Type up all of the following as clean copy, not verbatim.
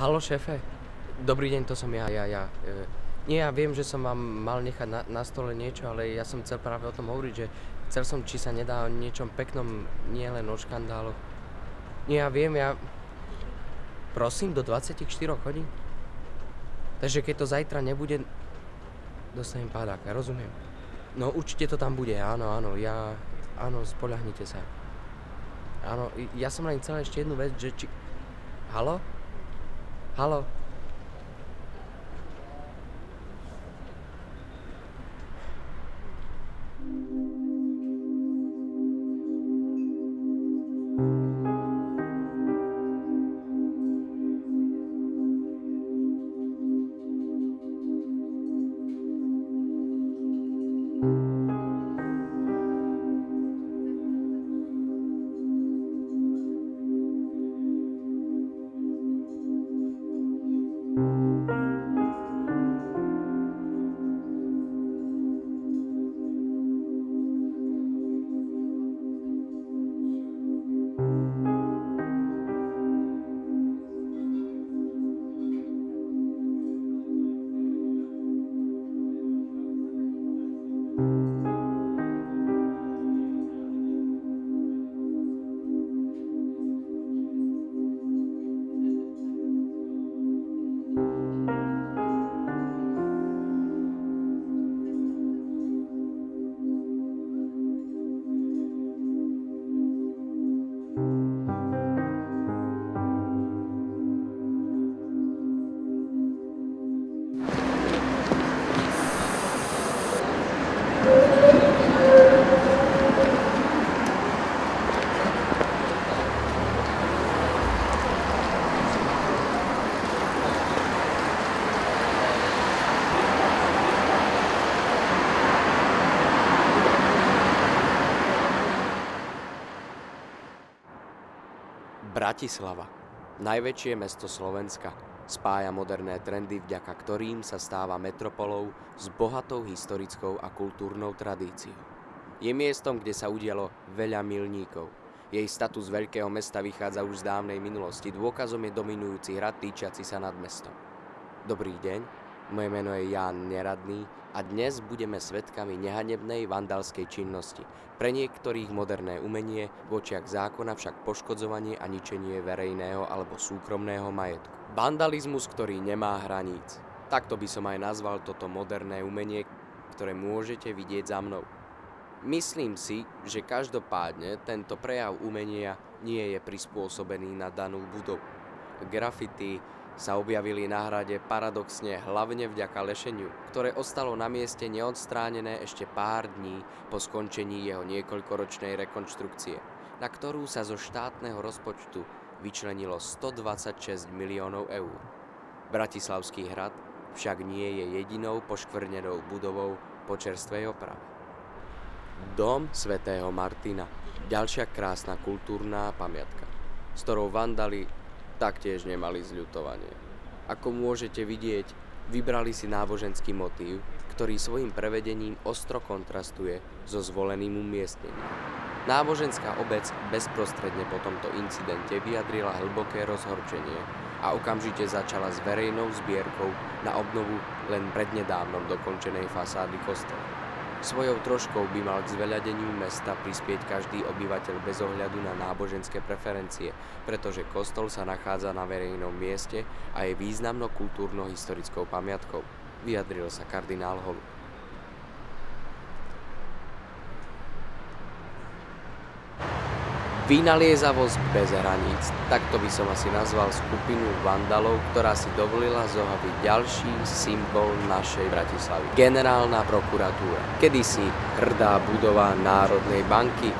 Haló, šéfe. Dobrý deň, to som ja viem, že som vám mal nechať na stole niečo, ale ja som chcel práve o tom hovoriť, že chcel som, či sa nedá o niečom peknom, nie len o škandáloch. Nie, ja viem, prosím, do 24 hodín. Takže keď to zajtra nebude, dostanem pádáka, rozumiem. No určite to tam bude, áno, spoľahnite sa. Áno, ja som len chcel ešte jednu vec, že či... Haló? Haló? Bratislava, najväčšie mesto Slovenska, spája moderné trendy, vďaka ktorým sa stáva metropolou s bohatou historickou a kultúrnou tradíciou. Je miestom, kde sa udialo veľa milníkov. Jej status veľkého mesta vychádza už z dávnej minulosti, dôkazom je dominujúci hrad týčiaci sa nad mestom. Dobrý deň, moje meno je Ján Neradný a dnes budeme svedkami nehanebnej vandalskej činnosti. Pre niektorých moderné umenie, v očiach zákona však poškodzovanie a ničenie verejného alebo súkromného majetku. Vandalizmus, ktorý nemá hraníc. Takto by som aj nazval toto moderné umenie, ktoré môžete vidieť za mnou. Myslím si, že každopádne tento prejav umenia nie je prispôsobený na danú budovu. Graffiti sa objavili na hrade paradoxne hlavne vďaka lešeniu, ktoré ostalo na mieste neodstránené ešte pár dní po skončení jeho niekoľkoročnej rekonštrukcie, na ktorú sa zo štátneho rozpočtu vyčlenilo 126 miliónov eur. Bratislavský hrad však nie je jedinou poškvrnenou budovou po čerstvej oprave. Dom svätého Martina, ďalšia krásna kultúrna pamiatka, s ktorou vandali taktiež nemali zľutovanie. Ako môžete vidieť, vybrali si náboženský motív, ktorý svojim prevedením ostro kontrastuje so zvoleným umiestnením. Náboženská obec bezprostredne po tomto incidente vyjadrila hlboké rozhorčenie a okamžite začala s verejnou zbierkou na obnovu len prednedávnom dokončenej fasády kostola. Svojou troškou by mal k zveľadeniu mesta prispieť každý obyvateľ bez ohľadu na náboženské preferencie, pretože kostol sa nachádza na verejnom mieste a je významnou kultúrno-historickou pamiatkou, vyjadril sa kardinál Holub. Vynaliezavosť bez hraníc. Takto by som asi nazval skupinu vandalov, ktorá si dovolila zohaviť ďalší symbol našej Bratislavy. Generálna prokuratúra. Kedysi hrdá budova Národnej banky,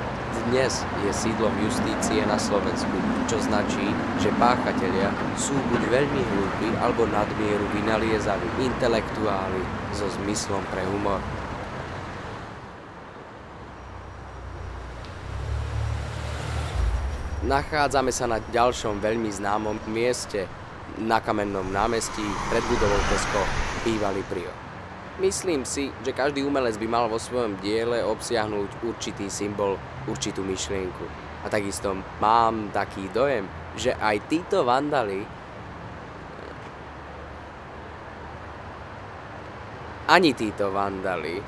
dnes je sídlom justície na Slovensku, čo značí, že páchatelia sú buď veľmi hlúpi alebo nadmieru vynaliezaví intelektuáli so zmyslom pre humor. Nachádzame sa na ďalšom veľmi známom mieste, na Kamennom námestí, pred budovou Tesco, bývalý Prior. Myslím si, že každý umelec by mal vo svojom diele obsiahnuť určitý symbol, určitú myšlienku. A takisto mám taký dojem, že aj títo vandali Ani títo vandali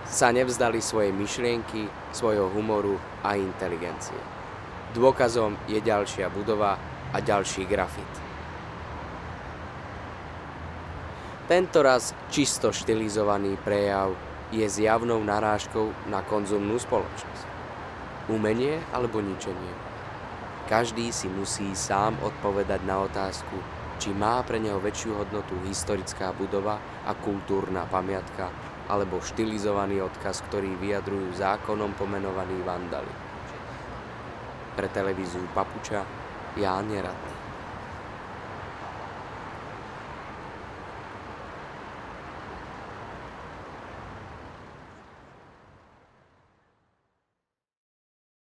sa nevzdali svojej myšlienky, svojho humoru a inteligencie. Dôkazom je ďalšia budova a ďalší grafit. Tentoraz čisto štilizovaný prejav je zjavnou narážkou na konzumnú spoločnosť. Umenie alebo ničenie. Každý si musí sám odpovedať na otázku, či má pre neho väčšiu hodnotu historická budova a kultúrna pamiatka, alebo štilizovaný odkaz, ktorý vyjadrujú zákonom pomenovaní vandali. Pre televíziu Papuča, Ján Neradný.